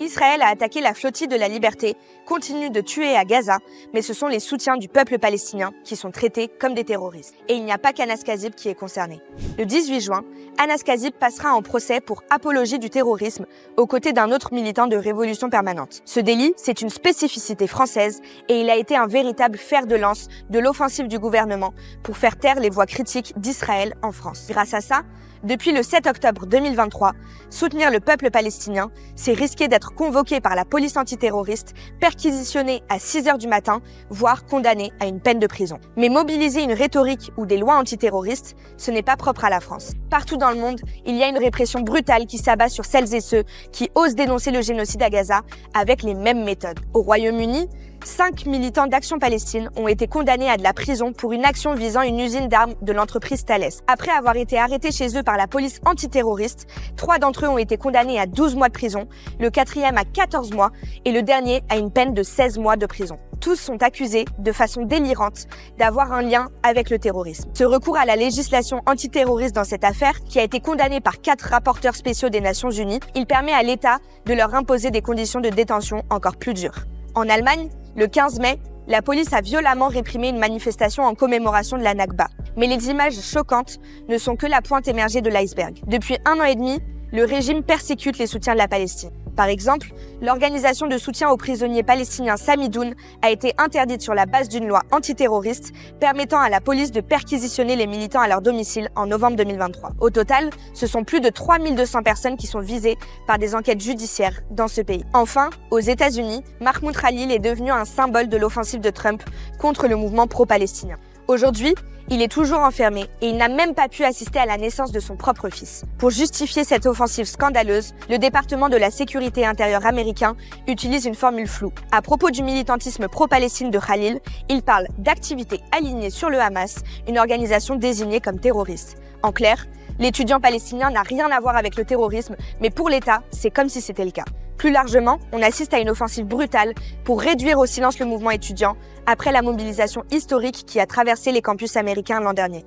Israël a attaqué la flottille de la liberté, continue de tuer à Gaza, mais ce sont les soutiens du peuple palestinien qui sont traités comme des terroristes. Et il n'y a pas qu'Anas Kazib qui est concerné. Le 18 juin, Anas Kazib passera en procès pour apologie du terrorisme aux côtés d'un autre militant de Révolution permanente. Ce délit, c'est une spécificité française et il a été un véritable fer de lance de l'offensive du gouvernement pour faire taire les voix critiques d'Israël en France. Grâce à ça, depuis le 7 octobre 2023, soutenir le peuple palestinien, c'est risquer d'être convoqué par la police antiterroriste, perquisitionné à 6 heures du matin, voire condamné à une peine de prison. Mais mobiliser une rhétorique ou des lois antiterroristes, ce n'est pas propre à la France. Partout dans le monde, il y a une répression brutale qui s'abat sur celles et ceux qui osent dénoncer le génocide à Gaza avec les mêmes méthodes. Au Royaume-Uni, 5 militants d'Action Palestine ont été condamnés à de la prison pour une action visant une usine d'armes de l'entreprise Thales. Après avoir été arrêtés chez eux par la police antiterroriste, 3 d'entre eux ont été condamnés à 12 mois de prison, le 4e à 14 mois et le dernier à une peine de 16 mois de prison. Tous sont accusés, de façon délirante, d'avoir un lien avec le terrorisme. Ce recours à la législation antiterroriste dans cette affaire, qui a été condamnée par 4 rapporteurs spéciaux des Nations Unies, il permet à l'État de leur imposer des conditions de détention encore plus dures. En Allemagne, le 15 mai, la police a violemment réprimé une manifestation en commémoration de la Nakba. Mais les images choquantes ne sont que la pointe émergée de l'iceberg. Depuis 1 an et demi, le régime persécute les soutiens de la Palestine. Par exemple, l'organisation de soutien aux prisonniers palestiniens Samidoun a été interdite sur la base d'une loi antiterroriste permettant à la police de perquisitionner les militants à leur domicile en novembre 2023. Au total, ce sont plus de 3200 personnes qui sont visées par des enquêtes judiciaires dans ce pays. Enfin, aux États-Unis, Mahmoud Khalil est devenu un symbole de l'offensive de Trump contre le mouvement pro-palestinien. Aujourd'hui, il est toujours enfermé et il n'a même pas pu assister à la naissance de son propre fils. Pour justifier cette offensive scandaleuse, le département de la sécurité intérieure américain utilise une formule floue. À propos du militantisme pro-Palestine de Khalil, il parle d'activités alignées sur le Hamas, une organisation désignée comme terroriste. En clair, l'étudiant palestinien n'a rien à voir avec le terrorisme, mais pour l'État, c'est comme si c'était le cas. Plus largement, on assiste à une offensive brutale pour réduire au silence le mouvement étudiant après la mobilisation historique qui a traversé les campus américains l'an dernier.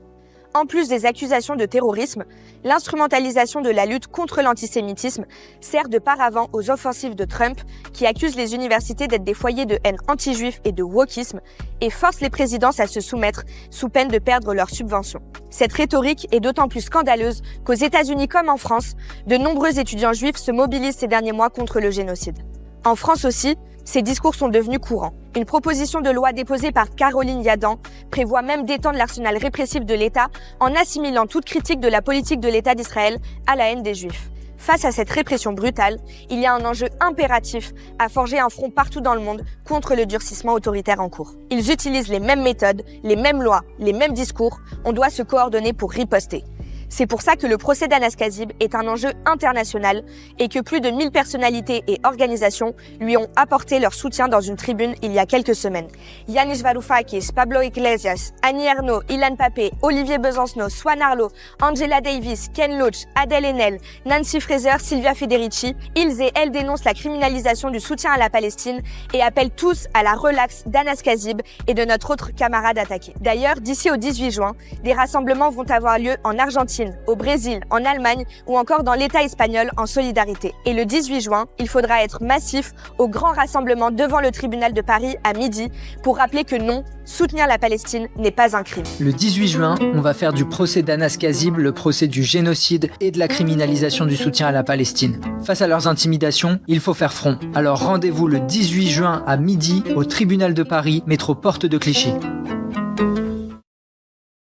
En plus des accusations de terrorisme, l'instrumentalisation de la lutte contre l'antisémitisme sert de paravent aux offensives de Trump qui accusent les universités d'être des foyers de haine anti-juif et de wokisme et force les présidences à se soumettre sous peine de perdre leurs subventions. Cette rhétorique est d'autant plus scandaleuse qu'aux États-Unis comme en France, de nombreux étudiants juifs se mobilisent ces derniers mois contre le génocide. En France aussi, ces discours sont devenus courants. Une proposition de loi déposée par Caroline Yadan prévoit même d'étendre l'arsenal répressif de l'État en assimilant toute critique de la politique de l'État d'Israël à la haine des Juifs. Face à cette répression brutale, il y a un enjeu impératif à forger un front partout dans le monde contre le durcissement autoritaire en cours. Ils utilisent les mêmes méthodes, les mêmes lois, les mêmes discours. On doit se coordonner pour riposter. C'est pour ça que le procès d'Anas Kazib est un enjeu international et que plus de 1000 personnalités et organisations lui ont apporté leur soutien dans une tribune il y a quelques semaines. Yanis Varoufakis, Pablo Iglesias, Annie Ernaux, Ilan Pappé, Olivier Besancenot, Swan Arlo, Angela Davis, Ken Loach, Adèle Haenel, Nancy Fraser, Silvia Federici, ils et elles dénoncent la criminalisation du soutien à la Palestine et appellent tous à la relaxe d'Anas Kazib et de notre autre camarade attaqué. D'ailleurs, d'ici au 18 juin, des rassemblements vont avoir lieu en Argentine, au Brésil, en Allemagne ou encore dans l'État espagnol en solidarité. Et le 18 juin, il faudra être massif au grand rassemblement devant le tribunal de Paris à midi pour rappeler que non, soutenir la Palestine n'est pas un crime. Le 18 juin, on va faire du procès d'Anas Kazib le procès du génocide et de la criminalisation du soutien à la Palestine. Face à leurs intimidations, il faut faire front. Alors rendez-vous le 18 juin à midi au tribunal de Paris, métro Porte de Clichy.